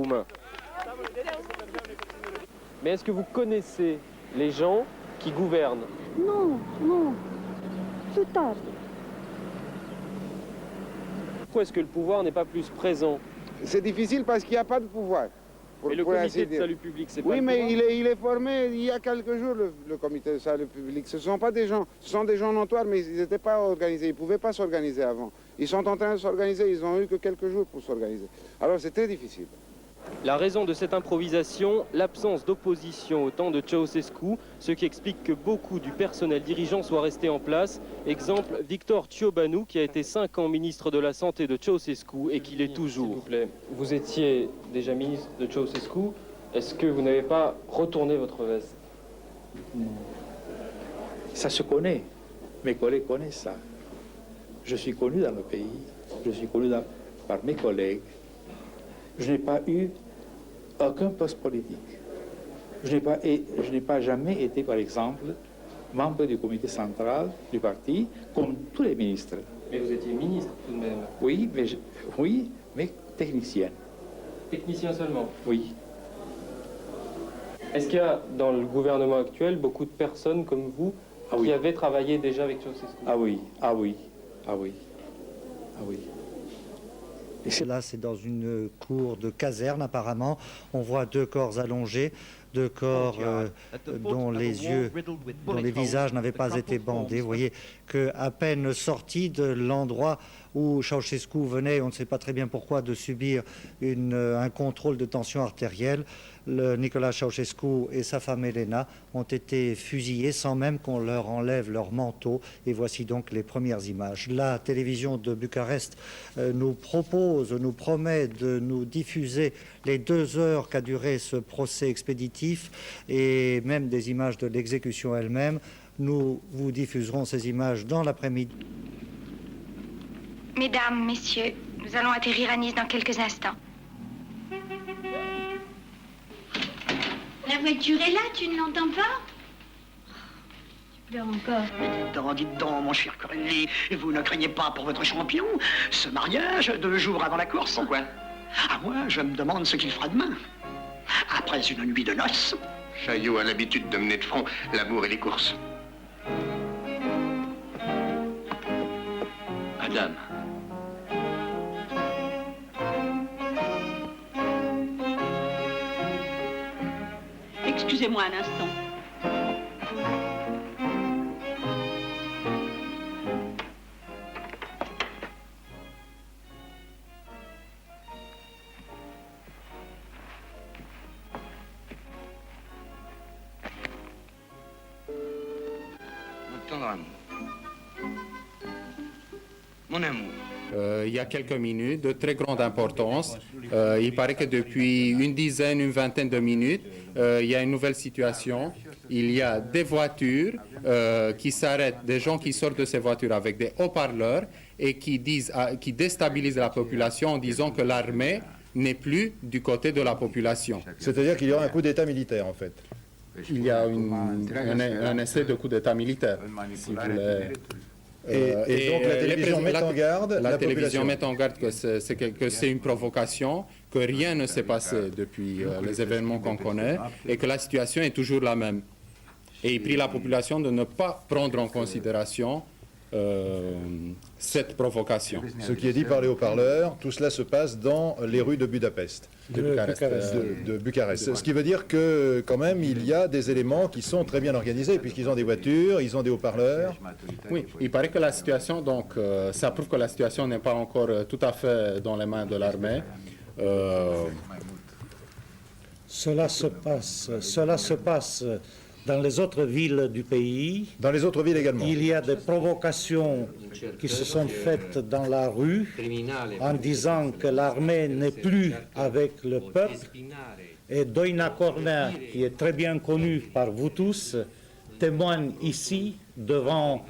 mains. Mais est-ce que vous connaissez les gens qui gouvernent? Non, non, plus tard. Pourquoi est-ce que le pouvoir n'est pas plus présent? C'est difficile parce qu'il n'y a pas de pouvoir. Et le comité de salut public, c'est pas Oui, le mais pouvoir? il est formé il y a quelques jours, le comité de salut public. Ce sont pas des gens, ce sont des gens notoires, mais ils n'étaient pas organisés. Ils ne pouvaient pas s'organiser avant. Ils sont en train de s'organiser, ils ont eu que quelques jours pour s'organiser. Alors c'est très difficile. La raison de cette improvisation, l'absence d'opposition au temps de Ceausescu, ce qui explique que beaucoup du personnel dirigeant soit resté en place. Exemple, Victor Ciobanu, qui a été 5 ans ministre de la Santé de Ceausescu et qui l'est toujours. S'il vous plaît, vous étiez déjà ministre de Ceausescu. Est-ce que vous n'avez pas retourné votre veste? Non. Ça se connaît. Mes collègues connaissent ça. Je suis connu dans le pays. Je suis connu par mes collègues. Je n'ai pas eu aucun poste politique. Je n'ai pas jamais été, par exemple, membre du comité central du parti, comme tous les ministres. Mais vous étiez ministre tout de même. Oui, mais technicien. Technicien seulement? Oui. Est-ce qu'il y a dans le gouvernement actuel beaucoup de personnes comme vous qui avaient travaillé déjà avec Ceausescu? Ah oui, ah oui, ah oui, ah oui. Là, c'est dans une cour de caserne, apparemment. On voit 2 corps allongés, 2 corps dont les visages n'avaient pas été bandés. Vous voyez qu'à peine sortis de l'endroit où Ceausescu venait, on ne sait pas très bien pourquoi, de subir un contrôle de tension artérielle, Nicolas Ceausescu et sa femme Elena ont été fusillés sans même qu'on leur enlève leur manteau. Et voici donc les premières images. La télévision de Bucarest nous promet de nous diffuser les 2 heures qu'a duré ce procès expéditif et même des images de l'exécution elle-même. Nous vous diffuserons ces images dans l'après-midi. Mesdames, messieurs, nous allons atterrir à Nice dans quelques instants. La voiture est là, tu ne l'entends pas? Tu pleures encore. Dites donc, mon cher Corelli, vous ne craignez pas pour votre champion ce mariage 2 jours avant la course? Pourquoi? Ah, moi, je me demande ce qu'il fera demain. Après une nuit de noces. Chaillot a l'habitude de mener de front l'amour et les courses. Madame. Excusez-moi un instant. Mon tendre amour. Mon amour. Il y a quelques minutes de très grande importance. Il paraît que depuis une vingtaine de minutes, il y a une nouvelle situation. Il y a des voitures qui s'arrêtent, des gens qui sortent de ces voitures avec des haut-parleurs et qui déstabilisent la population en disant que l'armée n'est plus du côté de la population. C'est-à-dire qu'il y aura un coup d'État militaire, en fait. Il y a un essai de coup d'État militaire, si vous voulez. Et donc la télévision met en garde la télévision met en garde que c'est une provocation, que rien ne s'est passé depuis les événements qu'on connaît et que la situation est toujours la même. Et il prie la population de ne pas prendre en considération cette provocation. Ce qui est dit par les haut-parleurs, tout cela se passe dans les rues de Budapest. De Bucarest. Ce qui veut dire que quand même il y a des éléments qui sont très bien organisés puisqu'ils ont des voitures, ils ont des haut-parleurs. Oui, il paraît que la situation, donc ça prouve que la situation n'est pas encore tout à fait dans les mains de l'armée. Cela se passe dans les autres villes du pays. Dans les autres villes également. Il y a des provocations qui se sont faites dans la rue en disant que l'armée n'est plus avec le peuple. Et Doina Cornea, qui est très bien connu par vous tous, témoigne ici devant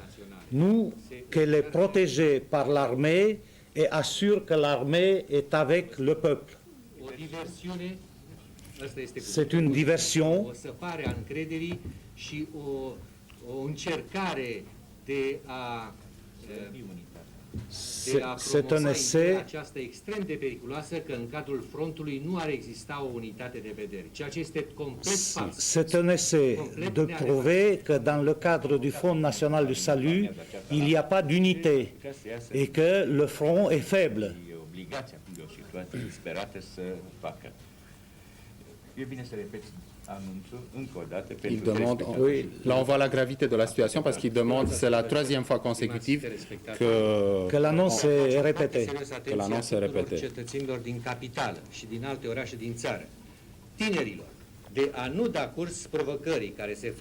nous qu'elle est protégée par l'armée et assure que l'armée est avec le peuple. C'est une diversion. O săpare a încrederii și o încercare de a C'est un essai. Această extrem de periculoasă că în cadrul frontului nu ar exista o unitate de vedere, ceea ce este complet fals. C'est un essai de prouver que dans le cadre du Front National du Salut, il n'y a pas d'unité et que le front est faible. Obligația de o situație disperată să facă. E bine să repeți anunțul încă o dată Il pentru demande, là on voit la gravité de la situation parce qu'il demande, c'est la troisième fois consécutive que l'annonce est répétée. Que l'annonce est répétée. Cetățenilor din capitală și din alte orașe din țară, tinerilor, de a nu da curs provocării care se fac